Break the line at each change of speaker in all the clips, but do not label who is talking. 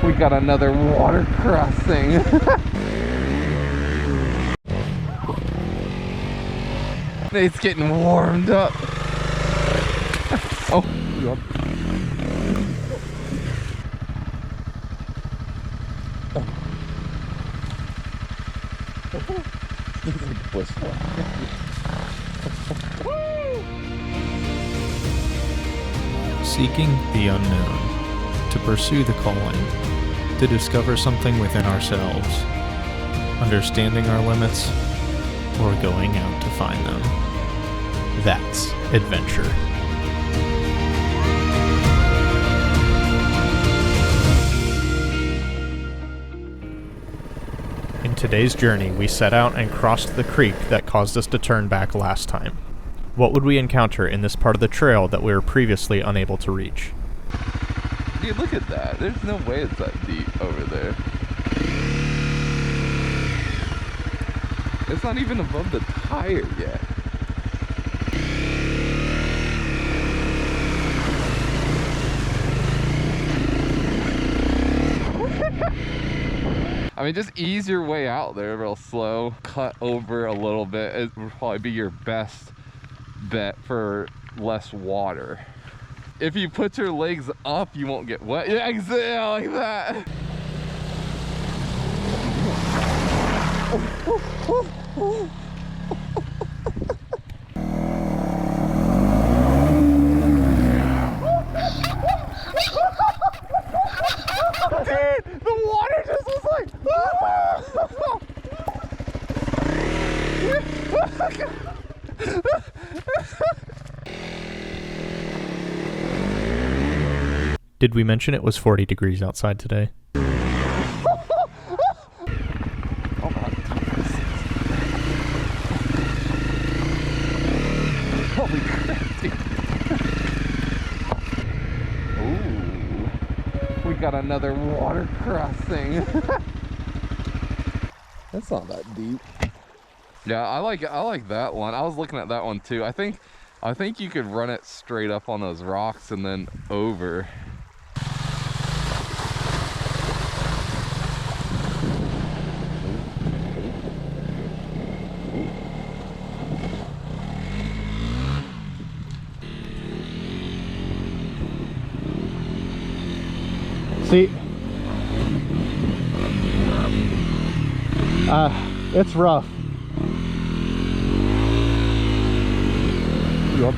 We got another water crossing. It's getting warmed up. Oh, yep.
Seeking the unknown, to pursue the calling, to discover something within ourselves, understanding our limits, or going out to find them. That's adventure. In today's journey, we set out and crossed the creek that caused us to turn back last time. What would we encounter in this part of the trail that we were previously unable to reach?
Dude, look at that. There's no way it's that deep over there. It's not even above the tire yet. I mean, just ease your way out there real slow. Cut over a little bit. It would probably be your best bet for less water. If you put your legs up, you won't get wet. Yeah, exactly like that. Dude, the water just was like,
Did we mention it was 40 degrees outside today?
Holy crap, dude. Ooh, we got another water crossing. That's not that deep. Yeah, I like that one. I was looking at that one too. I think you could run it straight up on those rocks and then over.
See, it's rough. Yep.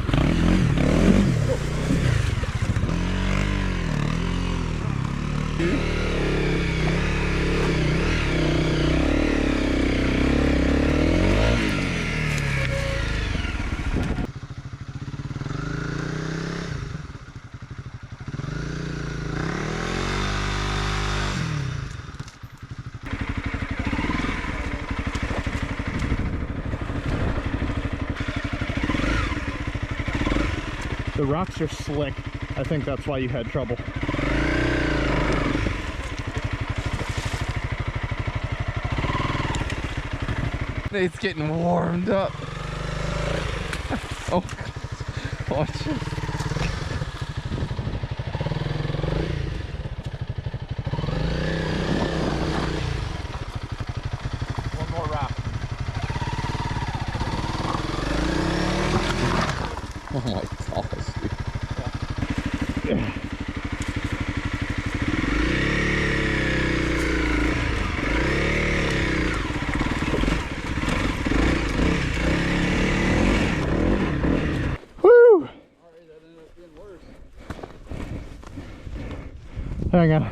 The rocks are slick. I think that's why you had trouble.
It's getting warmed up. Oh, watch it.
One more rock.
Oh my gosh, dude.
Yeah. Woo! Hang on.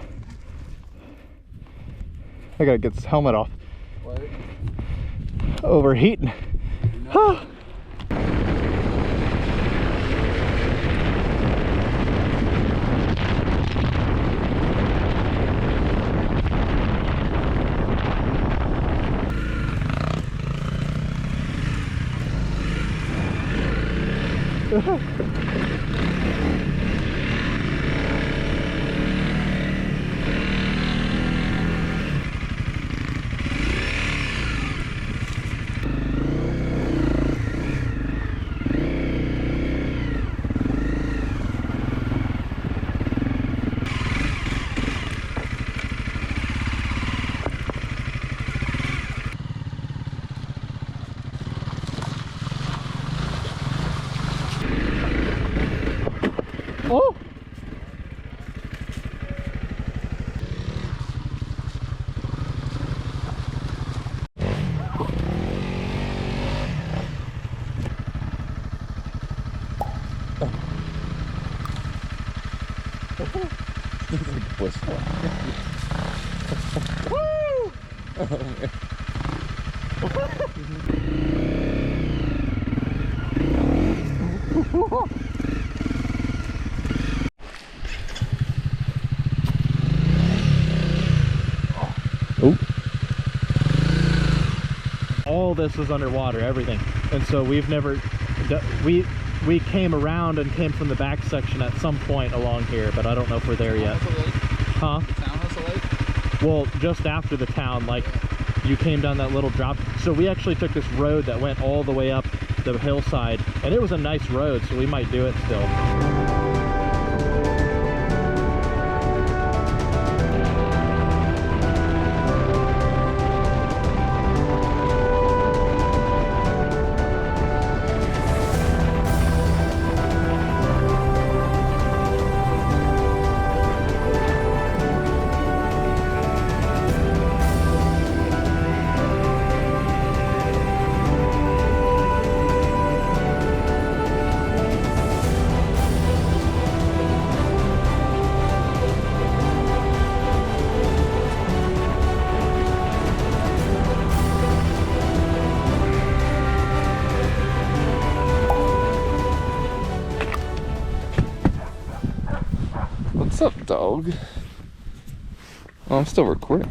I gotta get this helmet off.
What?
Overheating. Ah. Woo!
Oh.
All this is underwater, everything, and so we've never we came around and came from the back section at some point along here, but I don't know if we're there yet. Huh?
The town has a lake?
Well, just after the town, like you came down that little drop. So we actually took this road that went all the way up the hillside, and it was a nice road, so we might do it still.
What's up, dog? Oh, I'm still recording.